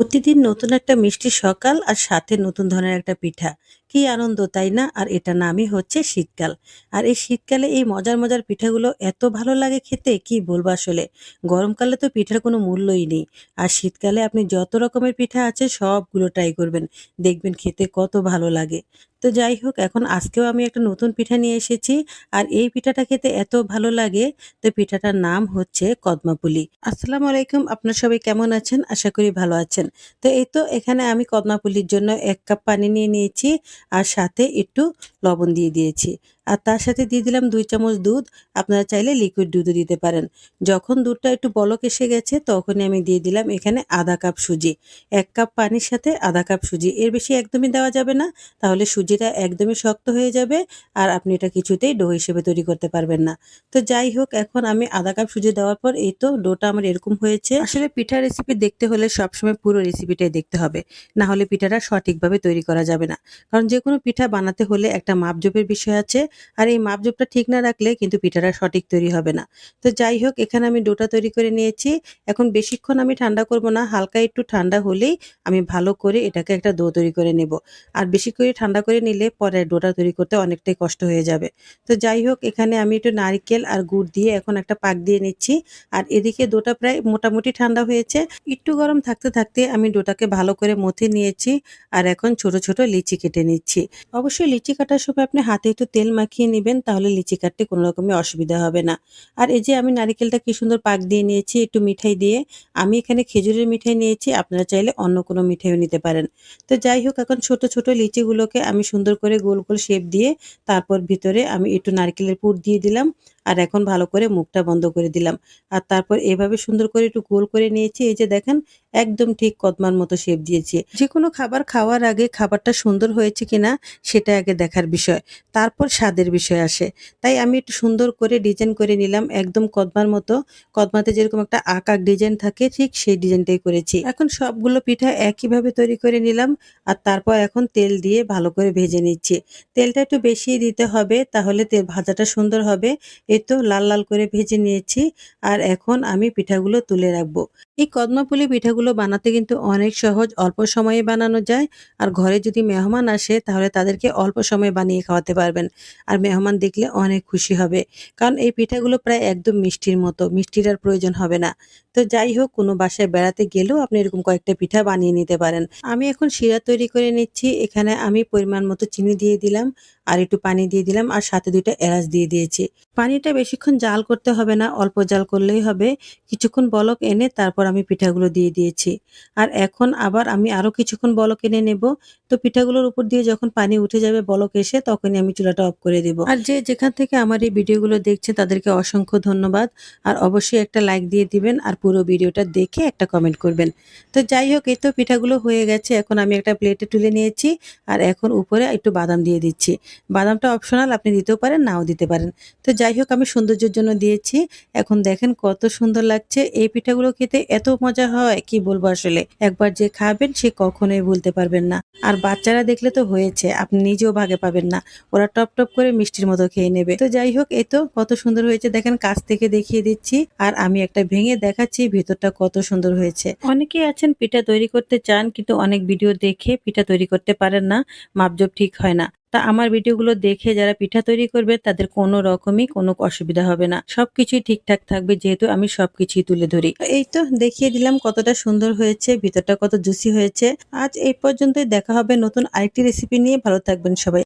প্রতিদিন নতুন একটা মিষ্টি সকাল আর সাথে নতুন ধরনের একটা পিঠা। কি আনন্দ তাই না? আর এটার নামই হচ্ছে শীতকাল। আর এই শীতকালে এই মজার, মজার পিঠাগুলো এত ভালো লাগে খেতে কি বলবো আসলে। গরমকালে তো পিঠার কোনো মূল্যই নেই। আর শীতকালে আপনি যত রকমের পিঠা আছে সবগুলো ট্রাই করবেন। দেখবেন খেতে কত ভালো লাগে। তো যাই হোক এখন আজকেও আমি একটা নতুন পিঠা নিয়ে এসেছি। আর এই পিঠাটা খেতে এত ভালো লাগে। তো পিঠাটার নাম হচ্ছে কদমাপুলি। আসসালামু আলাইকুম, আপনারা সবাই কেমন আছেন? আশা করি ভালো আছেন। তো এই তো এখানে আমি কদমাপুলির জন্য ১ কাপ পানি নিয়ে নিয়েছি আর সাথে একটু লবণ দিয়ে দিয়েছি। আর তার সাথে দিয়ে দিলাম ২ চামচ দুধ। আপনারা চাইলে লিকুইড দুধও দিতে পারেন। যখন দুধটা একটু বলক এসে গেছে তখনই আমি দিয়ে দিলাম এখানে ১/২ কাপ সুজি। ১ কাপ পানির সাথে ১/২ কাপ সুজি। এর বেশি একদমই দেওয়া যাবে না। তাহলে সুজিটা একদমই শক্ত হয়ে যাবে আর আপনি এটা কিছুতেই ডো হিসেবে তৈরি করতে পারবেন না। তো যাই হোক এখন আমি ১/২ কাপ সুজি দেওয়ার পর এই তো ডোটা আমার এরকম হয়েছে। আসলে পিঠার রেসিপি দেখতে হলে সবসময় পুরো রেসিপিটাই দেখতে হবে। না হলে পিঠাটা সঠিকভাবে তৈরি করা যাবে না। কারণ যেকোনো পিঠা বানাতে হলে একটা মাপজোপের বিষয় আছে। আর এই মাপজোপটা ঠিক না রাখলে কিন্তু পিঠাটা সঠিক তৈরি হবে না। তো যাই হোক এখানে আমি ডোটা তৈরি করে নিয়েছি। এখন বেশিক্ষণ আমি ঠান্ডা করব না। হালকা একটু ঠান্ডা হলেই আমি ভালো করে এটাকে একটা ডো তৈরি করে নেব। আর বেশি করে ঠান্ডা করে নিলে পরে ডোটা তৈরি করতে অনেকটাই কষ্ট হয়ে যাবে। তো যাই হোক এখানে আমি একটু নারিকেল আর গুড় দিয়ে এখন একটা পাক দিয়ে নিচ্ছি। আর এদিকে ডোটা প্রায় মোটামুটি ঠান্ডা হয়েছে। একটু গরম থাকতে, থাকতে আমি ডোটাকে ভালো করে মথে নিয়েছি। আর এখন ছোট, ছোট লিচি কেটে নিচ্ছি। অবশ্যই লিচি কাটার সময় আপনি হাতে একটু তেল মাখিয়ে নিবেন তাহলে লিচি কাটতে কোনো রকমের অসুবিধা হবে না। আর এই যে আমি নারিকেলটা কি সুন্দর পাক দিয়ে নিয়েছি একটু মিঠাই দিয়ে। আমি এখানে খেজুরের মিঠাই নিয়েছি, আপনারা চাইলে অন্য কোনো মিঠাইও নিতে পারেন। তো যাই হোক এখন ছোট, ছোট লিচিগুলোকে আমি সুন্দর করে গোল, গোল শেপ দিয়ে তারপর ভিতরে আমি একটু নারকেলের পুর দিয়ে দিলাম। আর এখন ভালো করে মুখটা বন্ধ করে দিলাম। আর তারপর এভাবে সুন্দর করে একটু গোল করে নিয়েছি। এই যে দেখেন একদম ঠিক কদমার মতো শেপ দিয়েছি। যেকোনো খাবার খাওয়ার আগে খাবারটা সুন্দর হয়েছে কিনা সেটা আগে দেখার বিষয়। তারপর স্বাদের বিষয় আসে। তাই আমি একটু সুন্দর করে ডিজাইন করে নিলাম একদম কদমার মতো। কদমাতে যেরকম একটা আঁকা ডিজাইন থাকে ঠিক সেই ডিজাইনটাই করেছি। এখন সবগুলো পিঠা একইভাবে তৈরি করে নিলাম। আর তারপর এখন তেল দিয়ে ভালো করে ভেজে নিচ্ছি। তেলটা একটু বেশিই দিতে হবে তাহলে ভাজাটা সুন্দর হবে। এই তো লাল, লাল করে ভেজে নিয়েছি। আর এখন আমি পিঠাগুলো তুলে রাখবো। এই কদমাপুলি পিঠাগুলো বানাতে কিন্তু অনেক সহজ, অল্প সময়ে বানানো যায়। আর ঘরে যদি মেহমান আসে তাহলে তাদেরকে অল্প সময়ে বানিয়ে খাওয়াতে পারবেন। আর মেহমান দেখলে অনেক খুশি হবে। কারণ এই পিঠাগুলো প্রায় একদম মিষ্টির মতো, মিষ্টির আর প্রয়োজন হবে না। তো যাই হোক কোনো বাসায় বেড়াতে গেলেও আপনি এরকম কয়েকটা পিঠা বানিয়ে নিতে পারেন। আমি এখন শিরা তৈরি করে নিচ্ছি। এখানে আমি পরিমাণ মতো চিনি দিয়ে দিলাম। আর একটু পানি দিয়ে দিলাম আর সাথে ২ টা এলাচ দিয়ে দিয়েছি। পানিটা বেশিক্ষণ জাল করতে হবে না, অল্প জাল করলেই হবে। কিছুক্ষণ বলক এনে তারপর আমি পিঠাগুলো দিয়ে দিয়েছি। আর এখন আবার আমি আরো কিছুক্ষণ বলক এনে নেব। তো পিঠাগুলোর উপর দিয়ে যখন পানি উঠে যাবে বলক এসে তখনই আমি চুলাটা অফ করে দেব। আর যে যেখান থেকে আমার এই ভিডিওগুলো দেখছেন তাদেরকে অসংখ্য ধন্যবাদ। আর অবশ্যই একটা লাইক দিয়ে দিবেন আর পুরো ভিডিওটা দেখে একটা কমেন্ট করবেন। তো যাই হোক এই তো পিঠাগুলো হয়ে গেছে। এখন আমি একটা প্লেটে তুলে নিয়েছি। আর এখন উপরে একটু বাদাম দিয়ে দিচ্ছি। বাদামটা অপশনাল, আপনি দিতেও পারেন নাও দিতে পারেন। তো যাই হোক আমি সৌন্দর্যের জন্য দিয়েছি। এখন দেখেন কত সুন্দর লাগছে। এই পিঠাগুলো খেতে এত মজা হয় কি বলবো আসলে। একবার যে খাবেন সে কখনোই ভুলতে পারবেন না। আর বাচ্চারা দেখলে তো হয়েছে, আপনি নিজেও ভাগে পাবেন না। ওরা টপ, টপ করে মিষ্টির মতো খেয়ে নেবে। তো যাই হোক এই তো কত সুন্দর হয়েছে দেখেন, কাছ থেকে দেখিয়ে দিচ্ছি। আর আমি একটা ভেঙে দেখাচ্ছি ভেতরটা কত সুন্দর হয়েছে। অনেকেই আছেন পিঠা তৈরি করতে চান কিন্তু অনেক ভিডিও দেখে পিঠা তৈরি করতে পারেন না, মাপজোপ ঠিক হয় না। তা আমার ভিডিওগুলো দেখে যারা পিঠা তৈরি করবে তাদের কোনো রকমই কোনো অসুবিধা হবে না। সবকিছুই ঠিকঠাক থাকবে যেহেতু আমি সবকিছুই তুলে ধরি। এই তো দেখিয়ে দিলাম কতটা সুন্দর হয়েছে, ভিতরটা কত জুসি হয়েছে। আজ এই পর্যন্তই, দেখা হবে নতুন আরেকটি রেসিপি নিয়ে। ভালো থাকবেন সবাই।